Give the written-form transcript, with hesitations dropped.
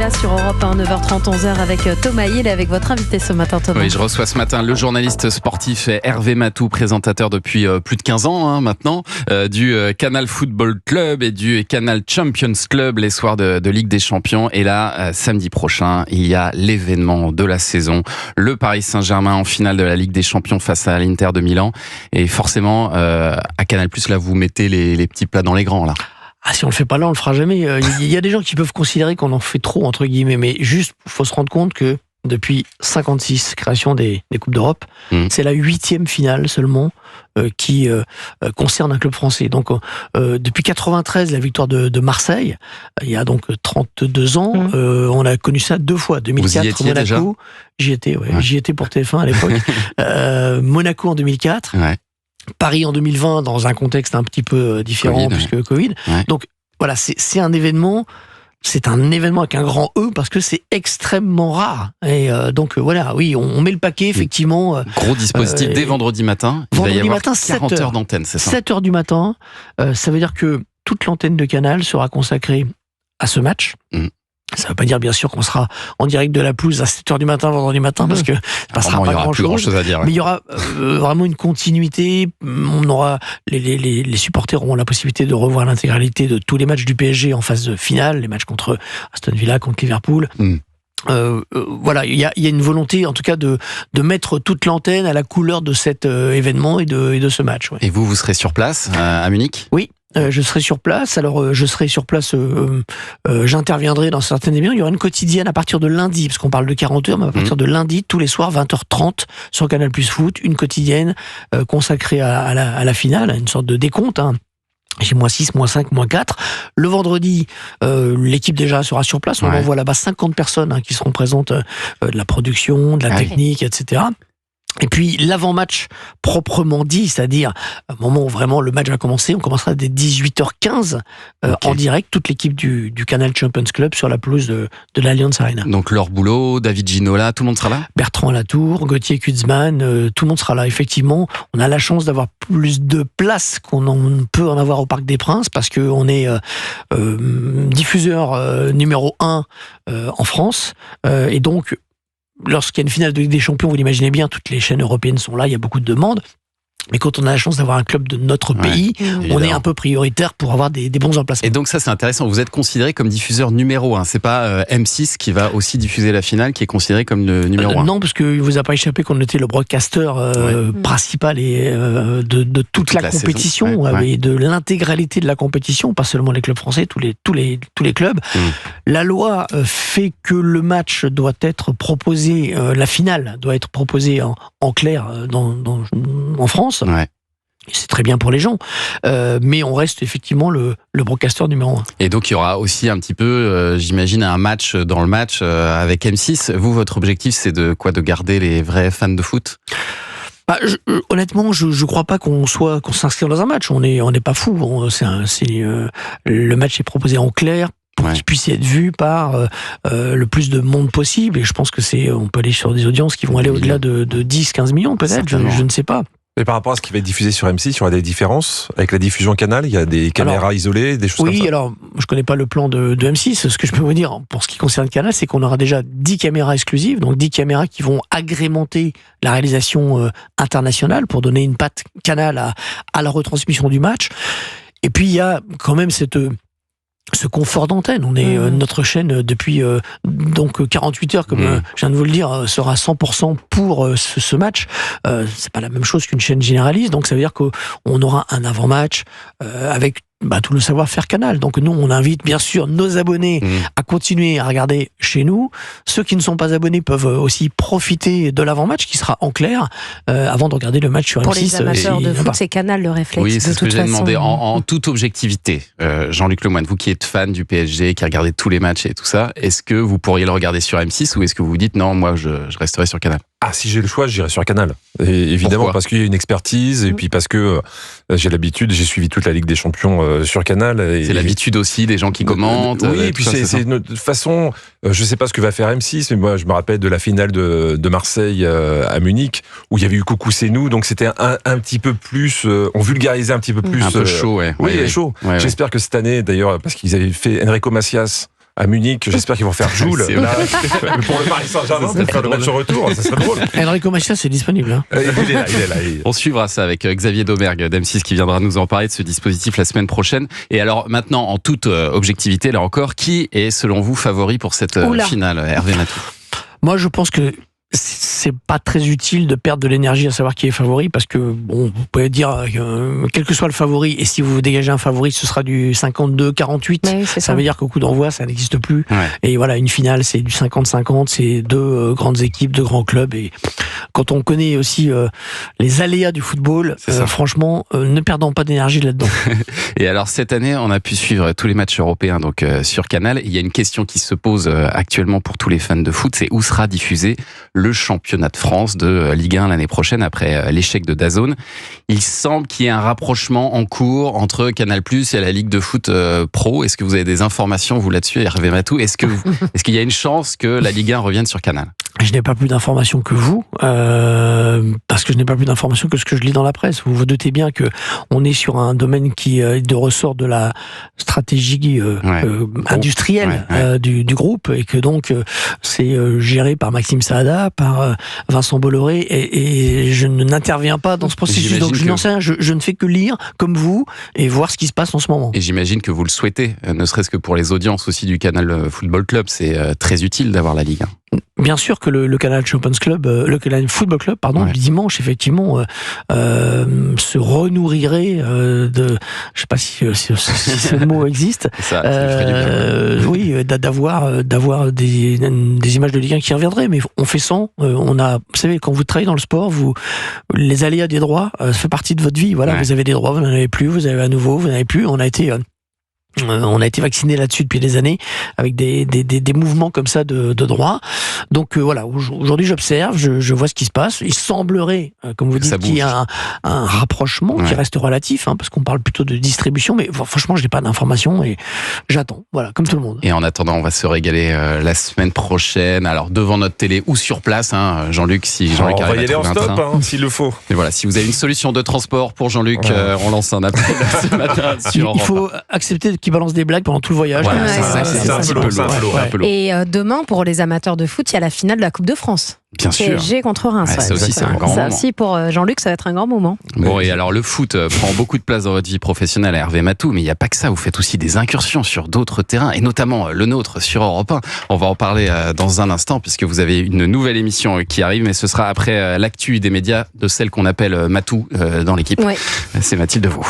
Là sur Europe 1, 9h30, 11h avec Thomas Hill et avec votre invité ce matin, Thomas. Oui, je reçois ce matin le journaliste sportif Hervé Matou, présentateur depuis plus de 15 ans maintenant, du Canal Football Club et du Canal Champions Club les soirs de Ligue des Champions. Et là, samedi prochain, il y a l'événement de la saison, le Paris Saint-Germain en finale de la Ligue des Champions face à l'Inter de Milan. Et forcément, à Canal+, là, vous mettez les petits plats dans les grands, là. Ah, si on le fait pas là, on le fera jamais. Il y a des gens qui peuvent considérer qu'on en fait trop, entre guillemets, mais juste, faut se rendre compte que depuis 56, création des Coupes d'Europe, c'est la 8e finale seulement qui concerne un club français. Donc, depuis 93, la victoire de Marseille, il y a donc 32 ans, on a connu ça 2 fois. 2004, Monaco. Déjà j'y étais, j'y étais pour TF1 à l'époque. Monaco en 2004. Ouais. Paris en 2020 dans un contexte un petit peu différent puisque Covid. Ouais. Donc voilà, c'est un événement avec un grand E parce que c'est extrêmement rare. Et donc voilà, oui, on met le paquet effectivement. Gros dispositif dès vendredi matin. Vendredi matin, 40 heures d'antenne, c'est ça. 7 heures du matin, ça veut dire que toute l'antenne de Canal sera consacrée à ce match. Ça ne veut pas dire, bien sûr, qu'on sera en direct de la pelouse à 7h du matin, vendredi matin, parce que ça ne passera pas grand-chose à dire. Mais il y aura vraiment une continuité. On aura les supporters auront la possibilité de revoir l'intégralité de tous les matchs du PSG en phase de finale, les matchs contre Aston Villa, contre Liverpool. Voilà, il y a une volonté, en tout cas, de mettre toute l'antenne à la couleur de cet événement et de ce match. Ouais. Et vous serez sur place à Munich ? Oui. Je serai sur place. Alors, je serai sur place. J'interviendrai dans certaines émissions. Il y aura une quotidienne à partir de lundi, parce qu'on parle de 40 heures, mais à partir de lundi, tous les soirs, 20h30, sur Canal+ Foot, une quotidienne consacrée à la finale, à une sorte de décompte. J'ai -6, -5, -4. Le vendredi, l'équipe déjà sera sur place. On envoie là-bas 50 personnes qui seront présentes, de la production, de la technique, etc. Et puis l'avant-match proprement dit, c'est-à-dire au moment où vraiment le match va commencer, on commencera dès 18h15 en direct, toute l'équipe du Canal Champions Club sur la pelouse de l'Allianz Arena. Donc Laure Boulot, David Ginola, tout le monde sera là ? Bertrand Latour, Gauthier Kutzmann, tout le monde sera là. Effectivement, on a la chance d'avoir plus de place qu'on peut en avoir au Parc des Princes parce qu'on est diffuseur numéro 1 en France et donc lorsqu'il y a une finale de Ligue des Champions, vous l'imaginez bien, toutes les chaînes européennes sont là, il y a beaucoup de demandes. Mais quand on a la chance d'avoir un club de notre pays, on est un peu prioritaire pour avoir des bons emplacements. Et donc ça, c'est intéressant. Vous êtes considéré comme diffuseur numéro 1. C'est pas M6 qui va aussi diffuser la finale qui est considéré comme le numéro 1. Non, parce qu'il ne vous a pas échappé qu'on était le broadcaster principal et de toute la compétition, et de l'intégralité de la compétition, pas seulement les clubs français, tous les clubs. La loi fait que le match doit être proposé, la finale doit être proposée en clair en France. C'est très bien pour les gens, mais on reste effectivement le broadcaster numéro 1. Et donc il y aura aussi un petit peu, j'imagine, un match dans le match avec M6. Vous, votre objectif, c'est de garder les vrais fans de foot ? Honnêtement, je crois pas qu'on s'inscrive dans un match. On n'est pas fou. Le match est proposé en clair pour qu'il puisse être vu par le plus de monde possible. Et je pense que on peut aller sur des audiences qui vont aller au-delà de 10-15 millions peut-être. Je ne sais pas. Mais par rapport à ce qui va être diffusé sur M6, il y aura des différences avec la diffusion Canal. Il y a des caméras isolées, des choses comme ça. Oui, alors je connais pas le plan de M6. Ce que je peux vous dire pour ce qui concerne Canal, c'est qu'on aura déjà 10 caméras exclusives, donc 10 caméras qui vont agrémenter la réalisation internationale pour donner une patte Canal à la retransmission du match. Et puis il y a quand même ce confort d'antenne. On est notre chaîne depuis donc 48 heures, comme je viens de vous le dire, sera 100% pour ce match. C'est pas la même chose qu'une chaîne généraliste, donc ça veut dire qu'on aura un avant-match avec tout le savoir-faire Canal. Donc nous, on invite bien sûr nos abonnés à continuer à regarder chez nous. Ceux qui ne sont pas abonnés peuvent aussi profiter de l'avant-match qui sera en clair avant de regarder le match sur M6. Pour les amateurs de foot, c'est Canal le réflexe. Oui, c'est ce que j'ai demandé. En toute objectivité, Jean-Luc Lemoyne, vous qui êtes fan du PSG, qui regardez tous les matchs et tout ça, est-ce que vous pourriez le regarder sur M6 ou est-ce que vous vous dites non, moi je resterai sur Canal ? Ah, si j'ai le choix, j'irai sur Canal. Et évidemment, pourquoi ? Parce qu'il y a une expertise, et puis parce que j'ai l'habitude, j'ai suivi toute la Ligue des Champions sur Canal. C'est l'habitude aussi des gens qui commentent. Oui, et puis c'est notre façon. Je sais pas ce que va faire M6, mais moi, je me rappelle de la finale de Marseille à Munich, où il y avait eu Coucou c'est nous, donc c'était un petit peu plus. On vulgarisait un petit peu plus. Un peu chaud, chaud. Ouais. J'espère que cette année, d'ailleurs, parce qu'ils avaient fait Enrico Macias à Munich. J'espère qu'ils vont faire Joule. C'est Là, pour le Paris Saint-Germain, pour faire le match retour, ça serait drôle. Enrico Macias est disponible. Hein. Il est là. On suivra ça avec Xavier Domergue d'M6 qui viendra nous en parler de ce dispositif la semaine prochaine. Et alors maintenant, en toute objectivité, là encore, qui est selon vous favori pour cette finale, Hervé Matou? Moi, je pense que c'est pas très utile de perdre de l'énergie à savoir qui est favori, parce que bon, vous pouvez dire quel que soit le favori, et si vous dégagez un favori, ce sera du 52-48. Oui, ça veut dire qu'au coup d'envoi, ça n'existe plus. Ouais. Et voilà, une finale, c'est du 50-50, c'est deux grandes équipes, deux grands clubs. Et quand on connaît aussi les aléas du football, franchement, ne perdons pas d'énergie là-dedans. Et alors cette année, on a pu suivre tous les matchs européens donc sur Canal. Il y a une question qui se pose actuellement pour tous les fans de foot, c'est où sera diffusé le championnat de France de Ligue 1 l'année prochaine après l'échec de DAZN. Il semble qu'il y ait un rapprochement en cours entre Canal+ et la Ligue de foot pro. Est-ce que vous avez des informations, vous, là-dessus, Hervé Matou? Est-ce qu'il y a une chance que la Ligue 1 revienne sur Canal? Je n'ai pas plus d'informations que vous, parce que je n'ai pas plus d'informations que ce que je lis dans la presse. Vous vous doutez bien que on est sur un domaine qui est de ressort de la stratégie industrielle du groupe, et que donc c'est géré par Maxime Saada, par Vincent Bolloré, et je n'interviens pas dans ce processus. Donc je n'en sais rien, je ne fais que lire comme vous et voir ce qui se passe en ce moment. Et j'imagine que vous le souhaitez, ne serait-ce que pour les audiences aussi du Canal Football Club, c'est très utile d'avoir la Ligue 1. Bien sûr que le Canal Champions Club, le Canal Football Club, pardon, le dimanche, effectivement, se renourrirait de, je sais pas si ce mot existe, ça ferait du bien. oui, d'avoir des images de Ligue 1 qui reviendraient, mais on fait sans. Vous savez, quand vous travaillez dans le sport, les aléas des droits, ça fait partie de votre vie. Voilà, vous avez des droits, vous n'en avez plus, vous avez à nouveau, vous n'en avez plus. On a été vaccinés là-dessus depuis des années, avec des mouvements comme ça de droit. Donc voilà, aujourd'hui j'observe, je vois ce qui se passe. Il semblerait, comme vous dites, qu'il y a un rapprochement qui reste relatif, parce qu'on parle plutôt de distribution, mais franchement je n'ai pas d'informations et j'attends, voilà, comme tout le monde. Et en attendant, on va se régaler la semaine prochaine, alors devant notre télé ou sur place, Jean-Luc, si Jean-Luc arrive à trouver un train. On va y aller en stop, s'il le faut. Et voilà, si vous avez une solution de transport pour Jean-Luc, on lance un appel ce matin sur Europe 1. Il faut accepter qu'il balance des blagues pendant tout le voyage. Voilà, c'est un peu lourd. Et demain, pour les amateurs de foot, il y a la finale de la Coupe de France. Bien sûr. PSG contre Reims. Ça aussi, c'est un grand moment. Ça aussi, pour Jean-Luc, ça va être un grand moment. Bon, et alors le foot prend beaucoup de place dans votre vie professionnelle, Hervé Matou, mais il n'y a pas que ça. Vous faites aussi des incursions sur d'autres terrains, et notamment le nôtre sur Europe 1. On va en parler dans un instant, puisque vous avez une nouvelle émission qui arrive, mais ce sera après l'actu des médias de celle qu'on appelle Matou dans l'équipe. Ouais. C'est Mathilde Vaux.